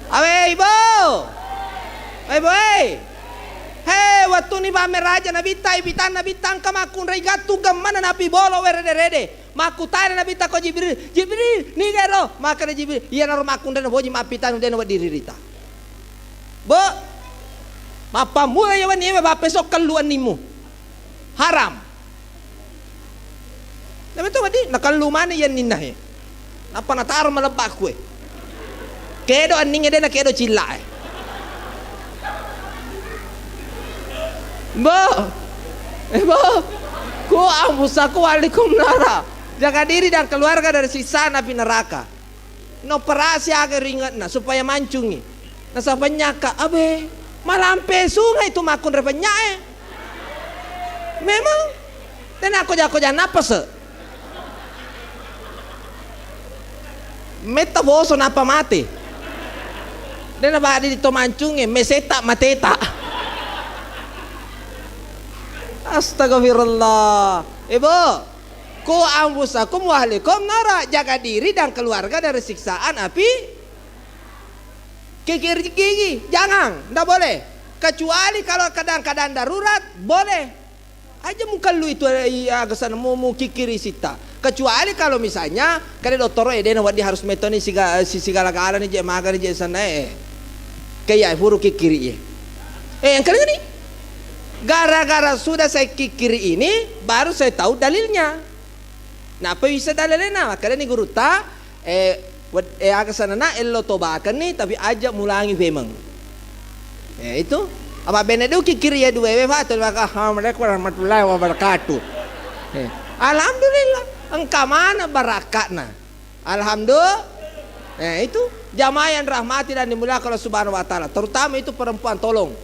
awe ibu Hei, waktu ni pamer raja na bitan kamakun rai gatu gamana napi bolo rede. Maku tare na bita ko Jibril, ni gero, maka Jibril, iya na makun den boji mapitan den wa diririta. Bo, mapamu ya wani ba pesok kaluan nimu. Haram. Nabi to wadi nakalumane yan ninah. Napa natar malabak ko Kedo aninge den kedo cilla Bo, bo, ku ambusaku walikum nara. Jaga diri dan keluarga dari siksa api neraka. No perasi agar ringat na supaya mancungi. Nasa penyaka, abe, malampe sungai itu makun repenya Memang, dan aku jangan apa se. Meta boso napa mati. Dan apa di to mancungi, meseta mateta. Astagfirullah. Ibu, ku ambusakum wa ahlikum nara, jaga diri dan keluarga dari siksaan api. Kikir gigi, jangan, tidak boleh. Kecuali kalau kadang-kadang darurat, boleh. Aja muka lu itu kesana mau kikiri sita. Kecuali kalau misalnya kada dokter dena wadi harus metoni segala kala ni je maga ni je sana kayak furu kikiri yang kali ini gara-gara sudah saya kikiri ini baru saya tahu dalilnya. Nah apa bisa dalilnya? Makanya ni guru ta aga sana na ello tobakan ni tapi aja mulangi memang. Itu apa benedu kikiri ya dua fatul maka Assalamualaikum warahmatullahi wabarakatuh. Alhamdulillah engkau mana barakatna. Alhamdulillah. Itu jamaah yang rahmati dan dimuliakan Allah Subhanahu wa taala. Terutama itu perempuan tolong.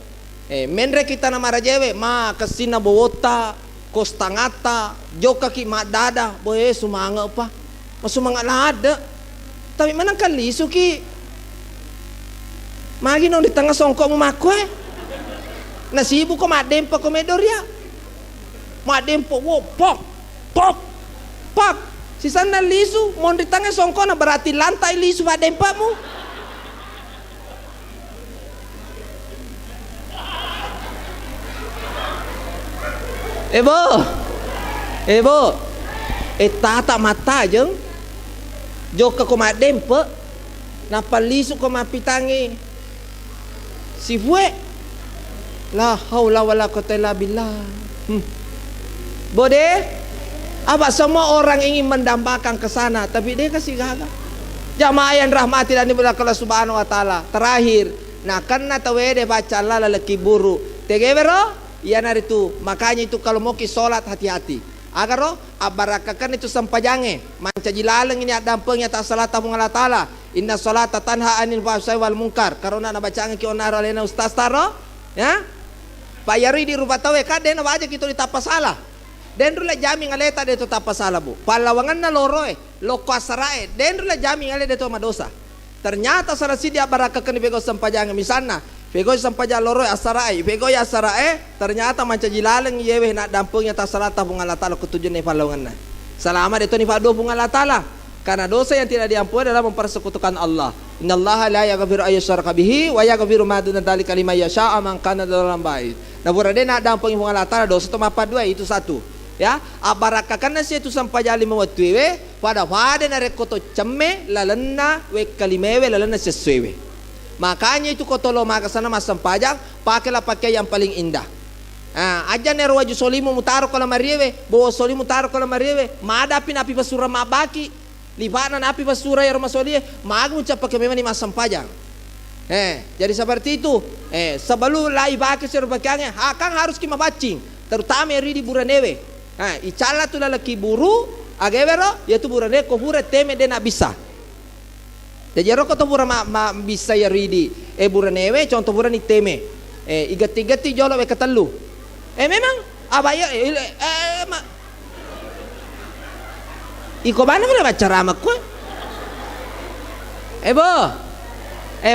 Menre kita nama rajewe ma kesina bowota, kostangata, joka ki ma dada, boye sumanga apa? Masumanga ada. Tapi mana kali suki magi no di tengah songkok mo makwe. Nasibu ko madempa ko medoria. Madempo wo pok pok pok. Si sana lisu mon di tengah songkok na berarti lantai lisu madempa mo. Ebo, tata mata jeng, joka ko madempa, napa lisu ko mapitangi, si fue. La haula wala quwwata illa billah. Bode, apa semua orang ingin mendambakan ke sana, tapi dia kasih gagal. Jamaah yang rahmati dan dimuliakan Allah Subhanahu wa taala. Terakhir, nah karena tawede baca Allah lalaki buru. Tegevero, ya nari itu. Makanya itu kalau mau ki salat hati-hati. Agar roh abarakakan itu sampajange. Manca jilaleng ini ada dampengnya tak salat tabung Allah taala. Inna salata tanha anil fahsai wal munkar. Karena nabacang ki onar alena ustaz taro, ya. Pak Yari di rumah tawe kan den aja kita ditapas salah. Den rula jami ngaleta de to tapas salah bu. Palawangan na loroe, loko asarae. Den rula jami ngale de to madosa. Ternyata salah si dia barakakan bego sampajang misalna. Bego sampajang loroe asarae, bego ya asarae. Ternyata manca jilaleng yewe nak dampungnya tasalata bunga Allah taala ketujuan ni palawangan na. Selama de to ni fado bunga Allah taala. Karena dosa yang tidak diampuni adalah mempersekutukan Allah. Innallaha la yaghfiru ayyushraka bihi wa yaghfiru ma duna dzalika liman yasha' man kana dalam bait. Nah burada na dampung yung Allah taala dosa to mapa dua itu satu. Ya, abarakakan na siya itu sampajali mawatwewe pada na rekoto chemme lalenna we kalimewe lalenna siya swewe. Makanya itu kotolo maka sana masampajang pakailah pakai yang paling indah. Aja nero waju solimu mutaro kala mariewe, bawa solimu mutaro kala mariewe, madapin api basura mabaki. Libanan api basura ya rumah solie magu pakai memang ni masampajang. Jadi seperti itu. Sebelum lai baki serbakangnya, akang harus kita bacing, terutama ri di buranewe. Icala tu lalaki buru, agevero, ya tu burane ko bura teme de na bisa. Jadi roko to bura ma bisa ya ridi. Buranewe contoh burani teme. Igati jolo we katalu. Memang abaya Iko mana boleh baca ramak ko?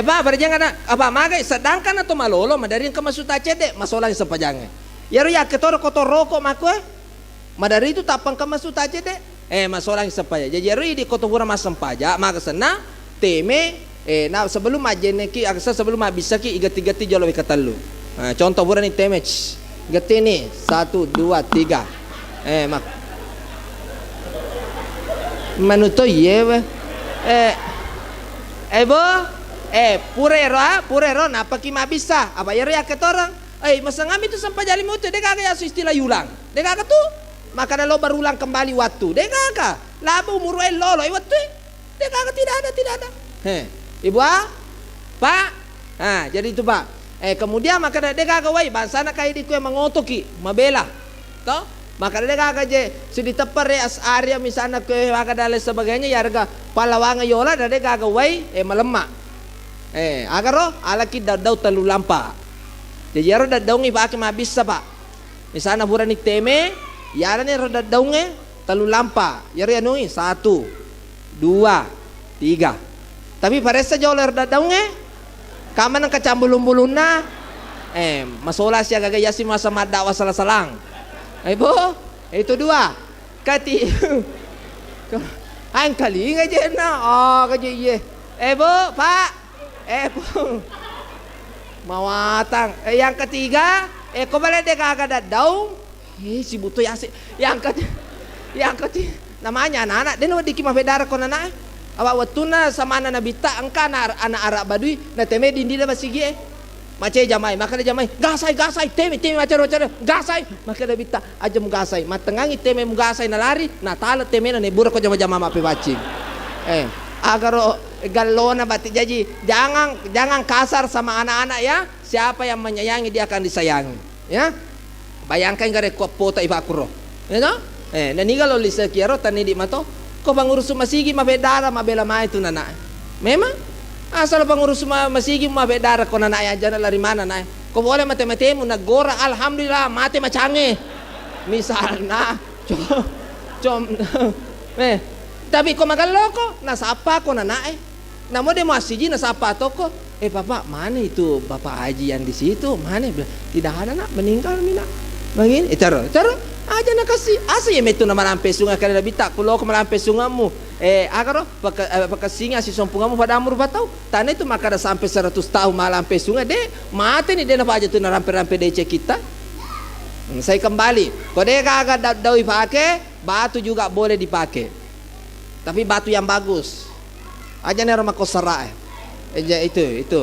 Ba, berjangan apa magai sedangkan atau malolo madarin ke masuta cede masolang sepajangnya. Yaro ya ketor kotor rokok makwe. Madari itu tapang ke masuta cede masolang sepaja. Jadi yaro di kotor pura masam paja maka sana teme nah sebelum majene ki aksa sebelum bisa ki igati-gati jolo katalu. Contoh pura ni teme gati ni 1 2 3. Mak manuto yewe purero napa ki mabisa apa yero ya ketorang masangami tu sampai jali mutu dek agak ya istilah yulang dek agak tu maka ada lo berulang kembali waktu dek agak labu umur lolo waktu dek agak tidak ada ibu pak jadi itu pak Kemudian maka dia gagawai bangsa na kahit ko mangotoki mabela to maka dia gagaje sudi tepare as area misalnya ke maka dale sebagainya ya harga palawanga yola dia gagawai melemah agaro alaki dadau telu lampa jadi ro dadau ngi baki mabis pak misalnya burani teme yara ni ro dadau ngi telu lampa yara yanui 1 2 3 tapi paresa jauh ro dadau ngi kaman ang kacambulun-bulun na masola siya gagaya si masa madawa salang bo itu 2 kati ang kalinga dyan na kaji bo pak po mawatang yang ketiga kung bala de kagad daw si buto yasi yang ketiga namanya anak-anak din di kimafedara ko na awa watuna sama na nabita angka na anak Arab Badui na teme dindila basigi macam jamai maka dia jamai gasai teme macam gasai maka dia bita aja mugasai matengangi teme mugasai na lari na tala teme na nebura ko jama mape bacing agar galona batik jadi jangan kasar sama anak-anak ya siapa yang menyayangi dia akan disayangi ya bayangkan gare ko pota ibakuro ya no nani kalau lisa kiaro tani di mato ko pangurus masigi mabedara mabela mai tu nana memang asal pangurus masigi mabedara ko nana ya jana lari mana na ko boleh mate-matemu nagora alhamdulillah mate macange misalna com tapi ko magaloko nasapa ko nana namo de masigi nasapa toko papa mana itu bapak haji yang di situ mana tidak ada nak meninggal mina begini caro aja nak kasih asa ya metu na marampe sunga kada bita kulo ko marampe sungamu agaro pakasinga si sompungamu pada amur batau tane itu makada sampai 100 tahun malampe sunga de mate ni de na aja tu na rampe DC kita saya kembali kode kagak dawi pakai batu juga boleh dipakai tapi batu yang bagus aja nih rumah kosara itu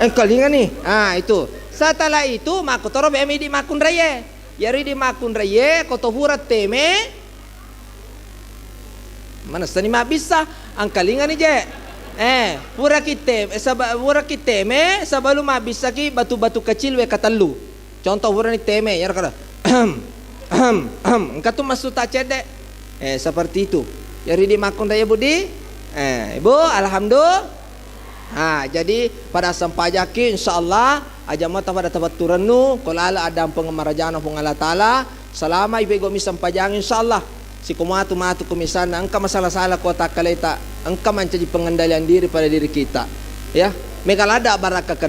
engkau ingat nih itu setelah itu makotoro bemi di makun raya yari di makun raya kotohura teme mana seni mah bisa angkalingan nih je pura kiteme sebelum mah bisa ki batu-batu kecil we katalu contoh pura nih teme ya kada engkau tuh masuk tak cedek seperti itu yari di makun raya budi ibu alhamdulillah jadi pada sampajaki insyaallah aja mata pada tempat turanu kolala ada pengemarajana pung Allah taala selama ibego misam pajang insyaallah si kumatu kumisana engka masalah-salah kota kaleta engka menjadi pengendalian diri pada diri kita ya megalada baraka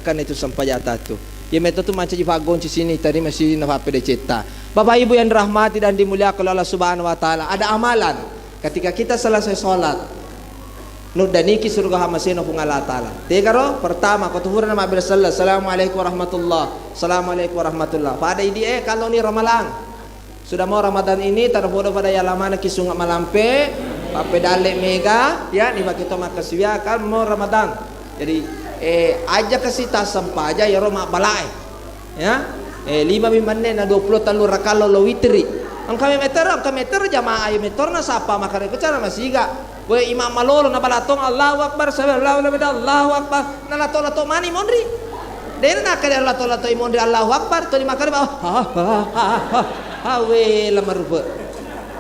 kena itu sampajata tu ya meto tu menjadi fagon di sini tadi masih nafape de ceta Bapak Ibu yang dirahmati dan dimuliakan oleh Allah Subhanahu wa taala ada amalan ketika kita selesai salat nudaniki surga hamasino pung Allah taala. Tegaro pertama kotuhuran nama bil sallallahu assalamualaikum warahmatullah. Pada ini kalau ni ramalan. Sudah mau Ramadan ini terfodo pada yalamana kisunga malampe, pape dale mega ya ni bagi to makasiya kan mau Ramadan. Jadi aja kasita sampaja ya roma balai. Ya. 5 mimane na 20 talu rakalo lo witri. Ang kami meter jamaah ayo meter na sapa makare bicara masiga. We imam malolo na balatong Allahu Akbar sallallahu alaihi wasallam Allahu Akbar na lato mani mondri den na kada lato imondri Allahu Akbar to di makare we lamarba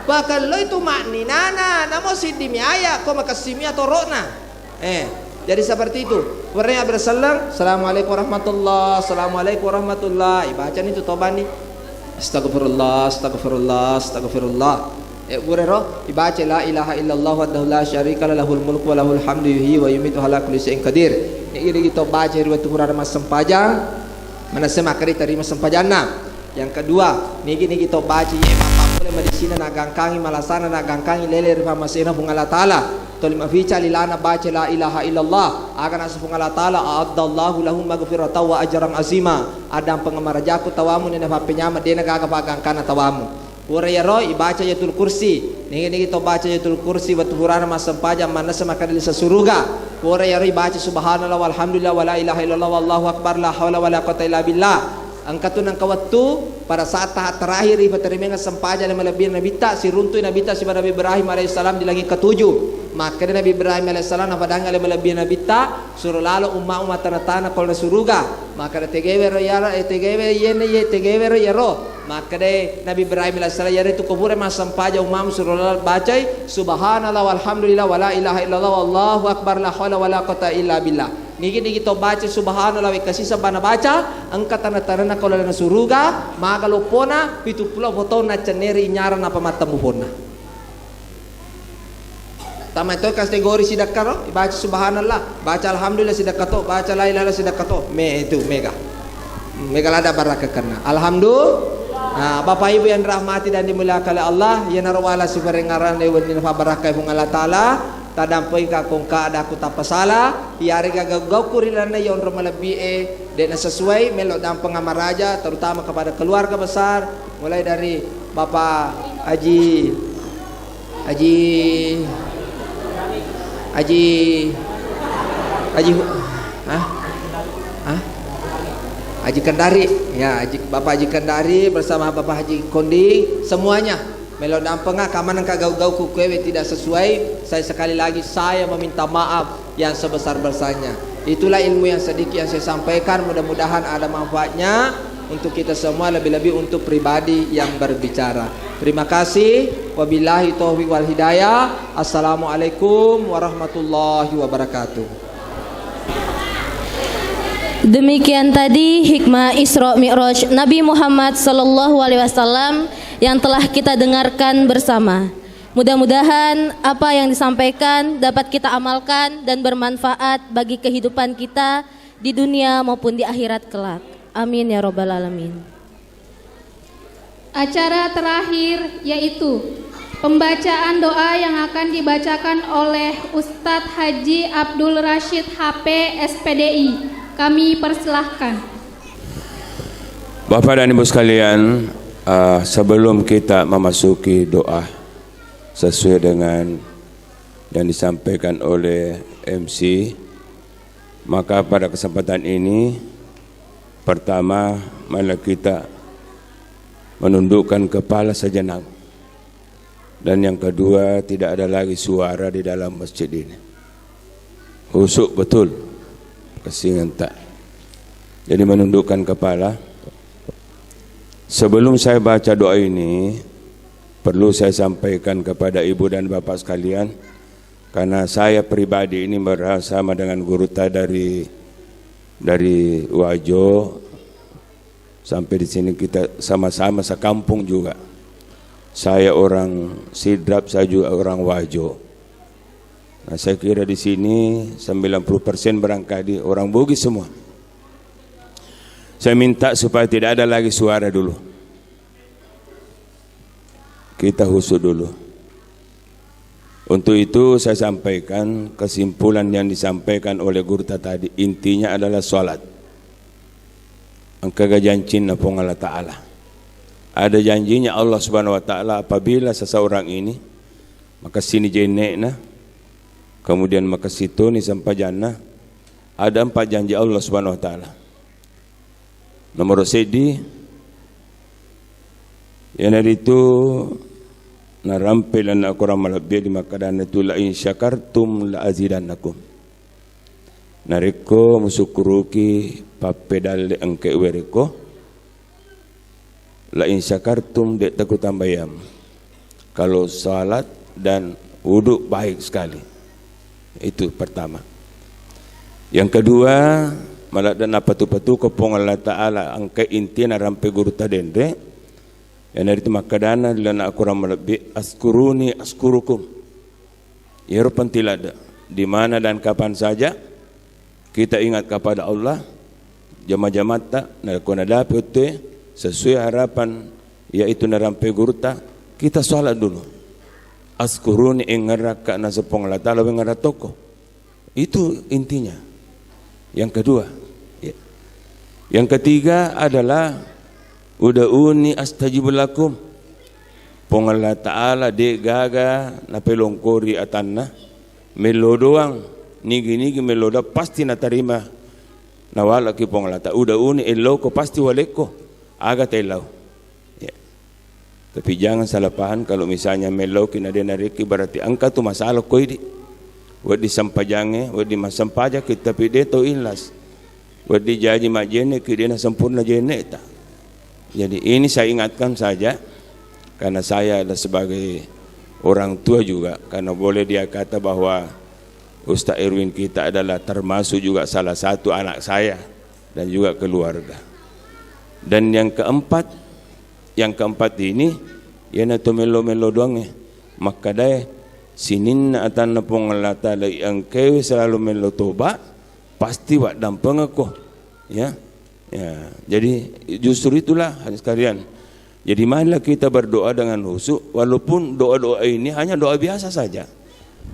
bakal lo itu makni nana namo sidimi aya ko makasimia torona jadi seperti itu warna bersalam assalamualaikum warahmatullahi bacaan itu tobani astagfirullah Burero ibaca la ilaha illallah wahdahu la syarika lahul mulku wa lahul hamdu yuhyi wa yumiitu ala kulli syai'in qadir. Ini kita baca riwayat Tuhan mas sempajang mana semakari terima sempajana. Yang kedua, niki kita baca ye boleh medisina na gangkangi malasana na gangkangi lele rifa masena pung Allah taala. Tolima fica lilana baca la ilaha illallah akan asupung Allah taala a'addallahu lahum maghfiratan wa ajran azima. Adam pengemarajaku tawamu nena papenyama dena gagapagangkana tawamu. Ura ro ibaca ayatul kursi niki to baca ayatul kursi wa tuhurana masampaja mana semakan di suruga ura ro ibaca subhanallah walhamdulillah wala ilaha illallah wallahu akbar la haula wala quwata illa billah angkatun ang kawatu pada saat tahap terakhir iba terima sampaja na malabihan nabita si runtuy nabita si Nabi Ibrahim alaihissalam di langit ketujuh Maka Nabi Ibrahim alaihissalam napadang lebih Nabi ta suruh lalu umat tanah kalau suruga. Maka tegevero yara tegeve yene ye tegevero yaro. Maka Nabi Ibrahim alaihissalam yara itu kubur masam paja umam suruh lalu bacai subhanallah walhamdulillah wala ilaha illallah wallahu akbar la haula wala quwata illa billah. Niki kita baca subhanallah we kasih sabana baca angkat tanah kalau na suruga magalopona pitu pulau foto na ceneri nyaran apa mata muhona. Tama itu kategori sidakaro baca subhanallah, baca alhamdulillah sidakato, baca la ilaha sidakato. Itu mega lada baraka karena alhamdulillah. Nah, Bapak Ibu yang rahmati dan dimuliakan oleh Allah, ya narwala sifarengaran dewan fa baraka hung Allah taala. Tadampai ka kung kaada ku tapasala yari gagagaw kurilan na yon rumalabi dan sesuai melok dan pengamaraja terutama kepada keluarga besar mulai dari Bapak Haji Kendari ya, Bapak Haji Kendari bersama Bapak Haji Kondi semuanya melo dampengah kamanan kagau-gau ku kewe tidak sesuai. Saya sekali lagi saya meminta maaf yang sebesar-besarnya. Itulah ilmu yang sedikit yang saya sampaikan, mudah-mudahan ada manfaatnya untuk kita semua, lebih-lebih untuk pribadi yang berbicara. Terima kasih. Wabillahi taufiq wal hidayah. Assalamualaikum warahmatullahi wabarakatuh. Demikian tadi hikmah Isra Mi'raj Nabi Muhammad sallallahu alaihi wasallam yang telah kita dengarkan bersama. Mudah-mudahan apa yang disampaikan dapat kita amalkan dan bermanfaat bagi kehidupan kita di dunia maupun di akhirat kelak. Amin ya rabbal alamin. Acara terakhir yaitu pembacaan doa yang akan dibacakan oleh Ustadz Haji Abdul Rashid HP SPDI. Kami persilahkan. Bapak dan Ibu sekalian, sebelum kita memasuki doa sesuai dengan yang disampaikan oleh MC, maka pada kesempatan ini pertama marilah kita menundukkan kepala sejenak, dan yang kedua tidak ada lagi suara di dalam masjid ini. Husuk betul, kesingan tak. Jadi menundukkan kepala. Sebelum saya baca doa ini, perlu saya sampaikan kepada ibu dan bapak sekalian, karena saya pribadi ini bersama dengan guru dari Wajo sampai di sini kita sama-sama sekampung juga. Saya orang Sidrap, saya juga orang Wajo. Nah, saya kira di sini 90% barangkali orang Bugis semua. Saya minta supaya tidak ada lagi suara dulu. Kita husuk dulu. Untuk itu saya sampaikan kesimpulan yang disampaikan oleh guru tadi. Intinya adalah salat. Angka janjin na pong Allah Ta'ala. Ada janjinya Allah Subhanahu Wa Ta'ala apabila seseorang ini maka sini jenekna, kemudian maka situ ni sampai jannah. Ada 4 janji Allah Subhanahu Wa Ta'ala. Nomor sedi yang dari itu narampilan aku ramalabia di makadan itu la in syakartum la azidannakum. Nariko musukuruki papedal angke weriko la in syakartum dek takut tambayam. Kalau salat dan wuduk baik sekali. Itu pertama. Yang kedua, malah dan apa tu kepong Allah Ta'ala angka inti na rampe guru tadendre yang dari itu makadana lana aku ramalabi askuruni askurukum ya rupan tilada di mana dan kapan saja kita ingat kepada Allah jama-jama tak na dapat sesuai harapan yaitu na rampe guru ta kita salat dulu askuruni engaraka na sepong Allah Ta'ala wengaratoko itu intinya. Yang kedua, ya. Yang ketiga adalah uda'uni astajib lakum. Pong Allah Ta'ala de gaga na pelongkori atanna melo doang nigi meloda pasti na tarima nawala ki pong Allah Ta'ala uda'uni elo ko pasti waleko aga telau. Ya. Tapi jangan salah paham kalau misalnya melo kinadena reki berarti angka tu masalah ko ini. wadi sampajange wadi masampaja kita pide to ilas wadi jaji majene kidena sempurna jene ta. Jadi ini saya ingatkan saja karena saya adalah sebagai orang tua juga, karena boleh dia kata bahwa Ustaz Erwin kita adalah termasuk juga salah satu anak saya dan juga keluarga. Dan yang keempat ini yana to melo-melo doang maka dai sinin atan napong Allah Taala yang kewe selalu melo toba pasti wak dampeng aku ya. Jadi justru itulah hadis sekalian. Jadi marilah kita berdoa dengan khusyuk, walaupun doa-doa ini hanya doa biasa saja.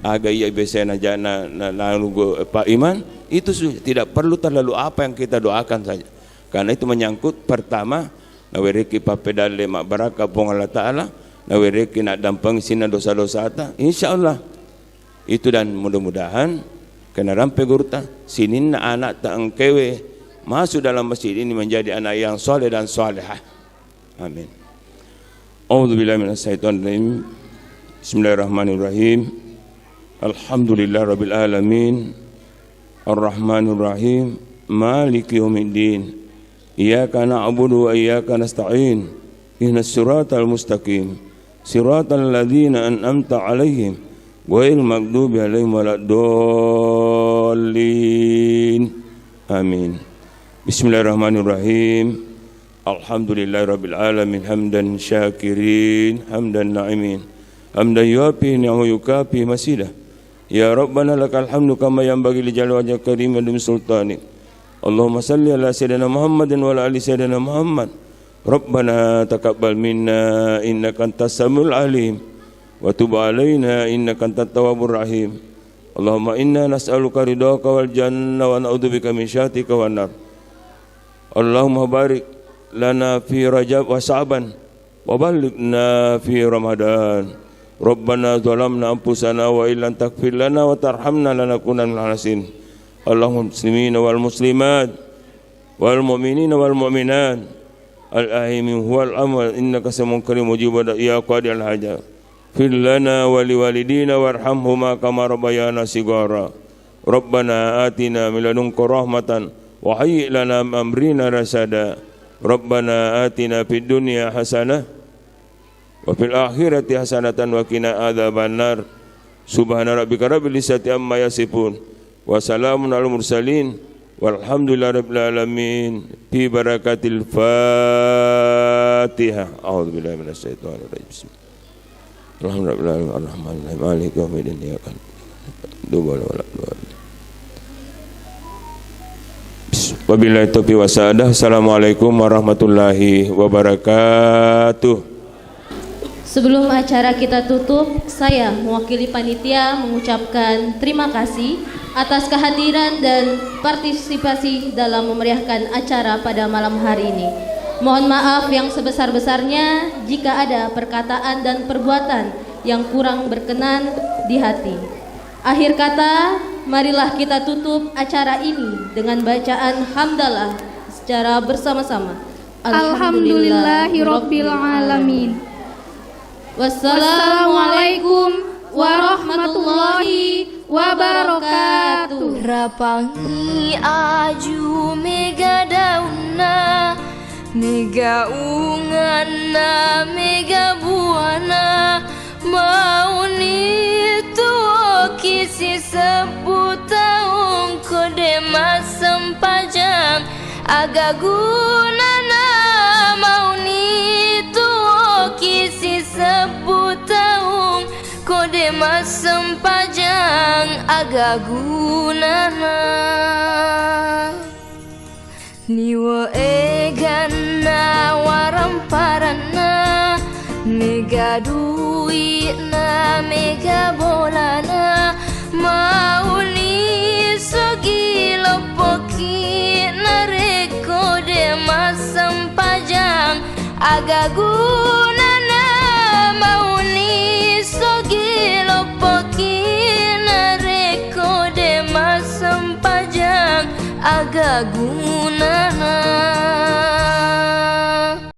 Agak iya biasa lalu Pak Iman itu tidak perlu terlalu apa yang kita doakan saja. Karena itu menyangkut pertama nawereki papedale mak baraka pong Allah Taala, nawereki nak dampang sina dosa-dosa ta. Insyaallah. Itu dan mudah-mudahan kena rampe gurta sinin anak ta engkewe masuk dalam masjid ini menjadi anak yang soleh dan solehah. Amin. A'udzubillahi minasyaitonirrajim. Bismillahirrahmanirrahim. Alhamdulillahirabbil alamin. Arrahmanirrahim. Maliki yaumiddin. Iyyaka na'budu wa iyyaka nasta'in. Ihdinas siratal mustaqim. Siratal ladzina an'amta 'alaihim ghairil maghdubi 'alaihim waladdallin. Amin. Bismillahirrahmanirrahim. Alhamdulillahirabbil alamin hamdan syakirin hamdan na'imin hamdan yuafi ni'amahu yukafi masidah. Ya Rabbana lakal hamdu kama yanbaghi li jalali wajhika karim wa sultanik. Allahumma salli ala sayyidina Muhammadin wa ala ali sayyidina Muhammad. Rabbana taqabbal minna innaka antas samiul alim wa tub alaina innaka antat tawwabur rahim. Allahumma inna nas'aluka ridhaka wal jannah wa na'udzubika min syahtika wan nar. Allahumma barik lana fi Rajab wa Sa'ban wa ballighna fi Ramadan. Rabbana zalamna anfusana wa illam taghfir lana wa tarhamna lanakunanna minal khasirin. Allahumma muslimina wal muslimat wal mu'minina wal mu'minat al ahimi wal amwat innaka samiun karim mujibud ya qadil hajat. Fir lana wa liwalidina warhamhuma kama rabbayana shighara. Rabbana atina min ladunka rahmatan wa hayyi lana min amrina rasada. Rabbana atina fid dunya hasanah wa fil akhirati hasanatan wa qina adzabannar. Subhana rabbika rabbil izzati amma yasifun wa salamun alal mursalin walhamdulillahirabbil alamin. Bi barakatil Fatihah. A'udzubillahi minasyaitonir rajim. Alhamdulillahirabbil alamin maliki yaumiddin iyyaka na'budu wa iyyaka nasta'in. Wabillahi taufiq wasadah. Assalamualaikum warahmatullahi wabarakatuh. Sebelum acara kita tutup, saya mewakili panitia mengucapkan terima kasih atas kehadiran dan partisipasi dalam memeriahkan acara pada malam hari ini. Mohon maaf yang sebesar-besarnya jika ada perkataan dan perbuatan yang kurang berkenan di hati. Akhir kata, marilah kita tutup acara ini dengan bacaan hamdalah secara bersama-sama. Alhamdulillahirabbil alamin. Wassalamualaikum warahmatullahi wabarakatuh. Rapangi aju mega dauna, mega ungana, mega buana, mauni kisi sebutang kode masam pajang agak gunana mauni tuo kisi sebutang kode masam pajang agak gunana niwa egana waramparana mega duitna mega bolana mauli sogilo poki nareko de masam pajang agak gunana mauli sogilo poki nareko de masam pajang agak gunana